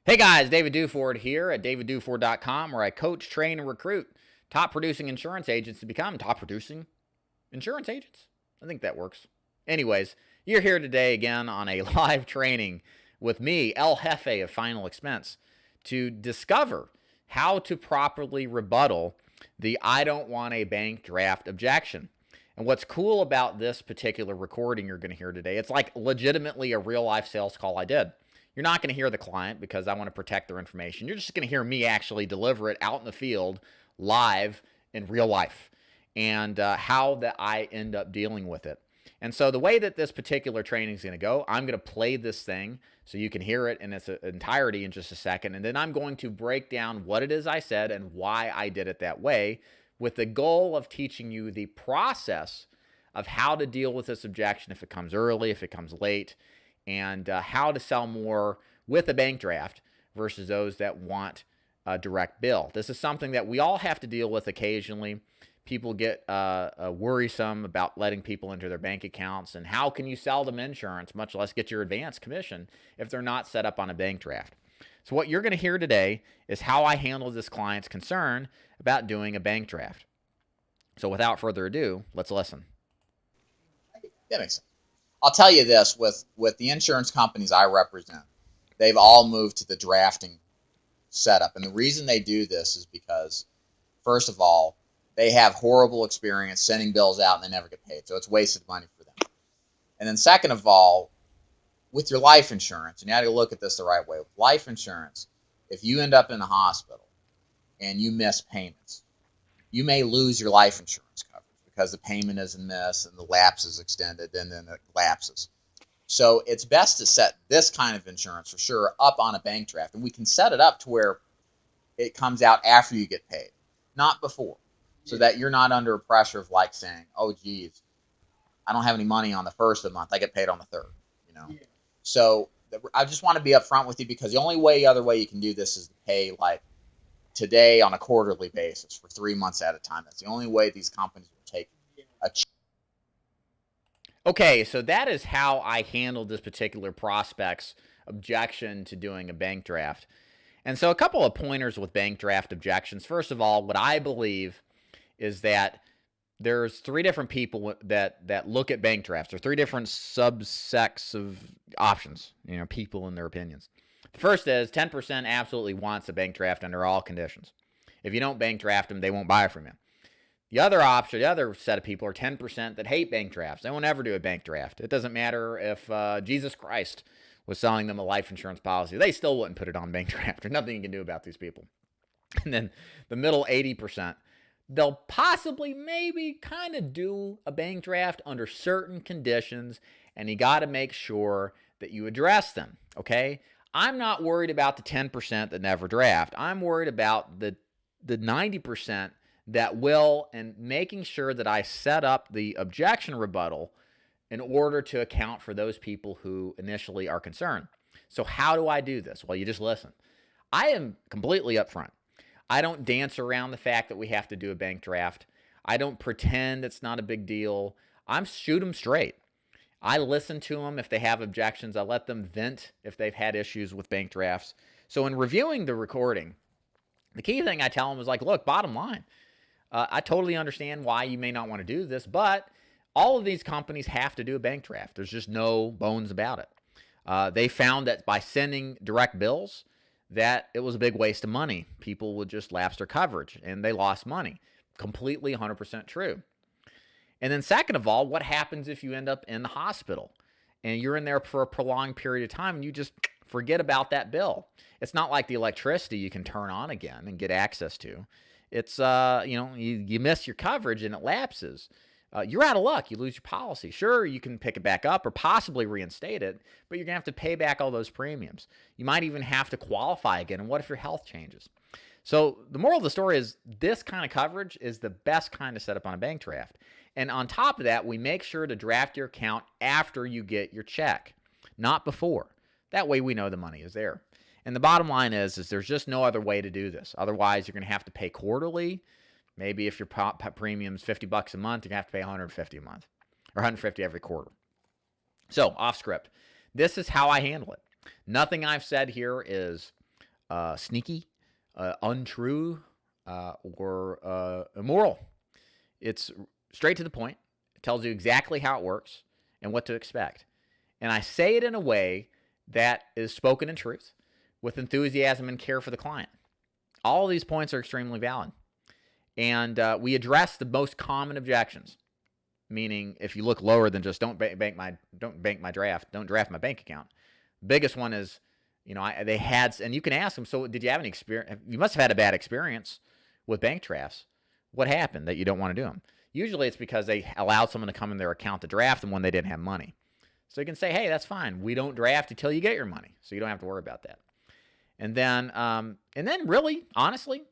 Hey guys, David Duford here at davidduford.com, where I coach, train, and recruit top producing insurance agents to become top producing insurance agents. I think that works. Anyways, you're here today again on a live training with me, El Jefe of Final Expense, to discover how to properly rebuttal the I don't want a bank draft objection. And what's cool about this particular recording you're going to hear today, it's like legitimately a real life sales call I did. You're not going to hear the client because I want to protect their information. You're just going to hear me actually deliver it out in the field live in real life and how that I end up dealing with it. And so the way that this particular training is going to go, I'm going to play this thing so you can hear it in its entirety in just a second. And then I'm going to break down what it is I said and why I did it that way, with the goal of teaching you the process of how to deal with this objection if it comes early, if it comes late, and how to sell more with a bank draft versus those that want a direct bill. This is something that we all have to deal with occasionally. People get worrisome about letting people into their bank accounts, and how can you sell them insurance, much less get your advance commission, if they're not set up on a bank draft? So what you're going to hear today is how I handled this client's concern about doing a bank draft. So without further ado, let's listen. That makes sense. I'll tell you this, with the insurance companies I represent, they've all moved to the drafting setup. And the reason they do this is because, first of all, they have horrible experience sending bills out and they never get paid. So it's wasted money for them. And then second of all, with your life insurance, and you have to look at this the right way. With life insurance, if you end up in the hospital and you miss payments, you may lose your life insurance coverage because the payment is missed and the lapse is extended and then it lapses. So it's best to set this kind of insurance for sure up on a bank draft. And we can set it up to where it comes out after you get paid, not before. So that you're not under pressure of like saying, oh, geez, I don't have any money on the first of the month. I get paid on the third, you know. Yeah. So I just want to be upfront with you, because the only other way you can do this is to pay like today on a quarterly basis for 3 months at a time. That's the only way these companies will take a check. Okay, so that is how I handled this particular prospect's objection to doing a bank draft. And so a couple of pointers with bank draft objections. First of all, what I believe is that there's three different people that look at bank drafts. There are three different subsects of options, people and their opinions. The first is 10% absolutely wants a bank draft under all conditions. If you don't bank draft them, they won't buy from you. The other option, the other set of people are 10% that hate bank drafts. They won't ever do a bank draft. It doesn't matter if Jesus Christ was selling them a life insurance policy. They still wouldn't put it on bank draft. There's nothing you can do about these people. And then the middle 80%, they'll possibly maybe kind of do a bank draft under certain conditions, and you got to make sure that you address them, okay? I'm not worried about the 10% that never draft. I'm worried about the 90% that will, and making sure that I set up the objection rebuttal in order to account for those people who initially are concerned. So how do I do this? Well, you just listen. I am completely upfront. I don't dance around the fact that we have to do a bank draft. I don't pretend it's not a big deal. I'm shoot them straight. I listen to them if they have objections. I let them vent if they've had issues with bank drafts. So in reviewing the recording, the key thing I tell them is like, look, bottom line, I totally understand why you may not want to do this, but all of these companies have to do a bank draft. There's just no bones about it. They found that by sending direct bills, that it was a big waste of money. People would just lapse their coverage and they lost money. Completely 100% true. And then second of all, what happens if you end up in the hospital and you're in there for a prolonged period of time and you just forget about that bill? It's not like the electricity you can turn on again and get access to. It's, you miss your coverage and it lapses. You're out of luck. You lose your policy. Sure, you can pick it back up or possibly reinstate it, but you're going to have to pay back all those premiums. You might even have to qualify again. And what if your health changes? So the moral of the story is this kind of coverage is the best kind to set up on a bank draft. And on top of that, we make sure to draft your account after you get your check, not before. That way we know the money is there. And the bottom line is there's just no other way to do this. Otherwise, you're going to have to pay quarterly. Maybe if your premium's $50 a month, you're going to have to pay $150 a month or $150 every quarter. So, off script. This is how I handle it. Nothing I've said here is sneaky, untrue, or immoral. It's straight to the point. It tells you exactly how it works and what to expect. And I say it in a way that is spoken in truth with enthusiasm and care for the client. All of these points are extremely valid. And we address the most common objections, meaning if you look lower than just don't draft my bank account. The biggest one is, they had, and you can ask them, so did you have any experience? You must have had a bad experience with bank drafts. What happened that you don't want to do them? Usually it's because they allowed someone to come in their account to draft them when they didn't have money. So you can say, hey, that's fine. We don't draft until you get your money, so you don't have to worry about that. And then really, honestly,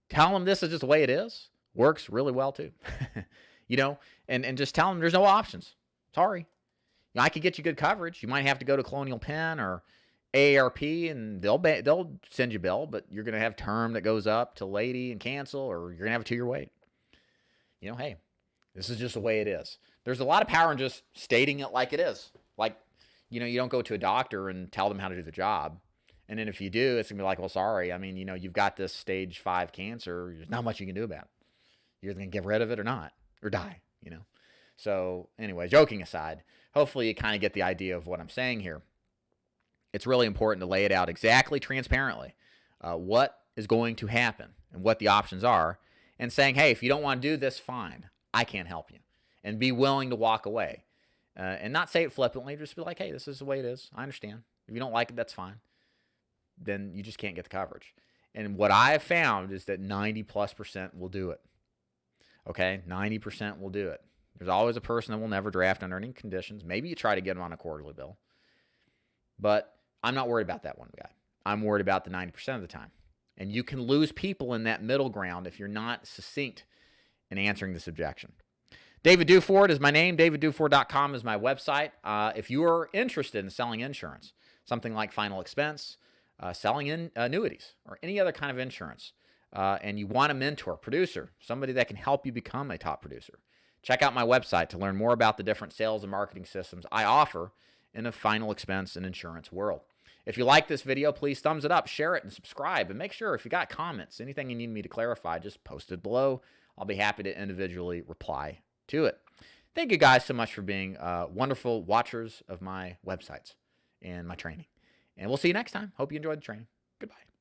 tell them this is just the way it is. Works really well too. And just tell them there's no options. Sorry. I could get you good coverage. You might have to go to Colonial Penn or AARP, and they'll send you a bill, but you're going to have term that goes up till 80 and cancel, or you're going to have a 2-year wait. Hey, this is just the way it is. There's a lot of power in just stating it like it is. Like, you don't go to a doctor and tell them how to do the job. And then if you do, it's going to be like, well, sorry. I mean, you've got this stage 5 cancer. There's not much you can do about it. You're going to get rid of it or not, or die, So anyway, joking aside, hopefully you kind of get the idea of what I'm saying here. It's really important to lay it out exactly, transparently, what is going to happen and what the options are, and saying, hey, if you don't want to do this, fine. I can't help you. And be willing to walk away. And not say it flippantly. Just be like, hey, this is the way it is. I understand. If you don't like it, that's fine. Then you just can't get the coverage. And what I have found is that 90+% will do it. Okay? 90% will do it. There's always a person that will never draft under any conditions. Maybe you try to get them on a quarterly bill. But I'm not worried about that one guy. I'm worried about the 90% of the time. And you can lose people in that middle ground if you're not succinct in answering this objection. David Duford is my name. DavidDuford.com is my website. If you are interested in selling insurance, something like final expense, selling in annuities, or any other kind of insurance, and you want a mentor, producer, somebody that can help you become a top producer, check out my website to learn more about the different sales and marketing systems I offer in the final expense and insurance world. If you like this video, please thumbs it up, share it, and subscribe. And make sure if you got comments, anything you need me to clarify, just post it below. I'll be happy to individually reply to it. Thank you guys so much for being wonderful watchers of my websites and my training. And we'll see you next time. Hope you enjoyed the training. Goodbye.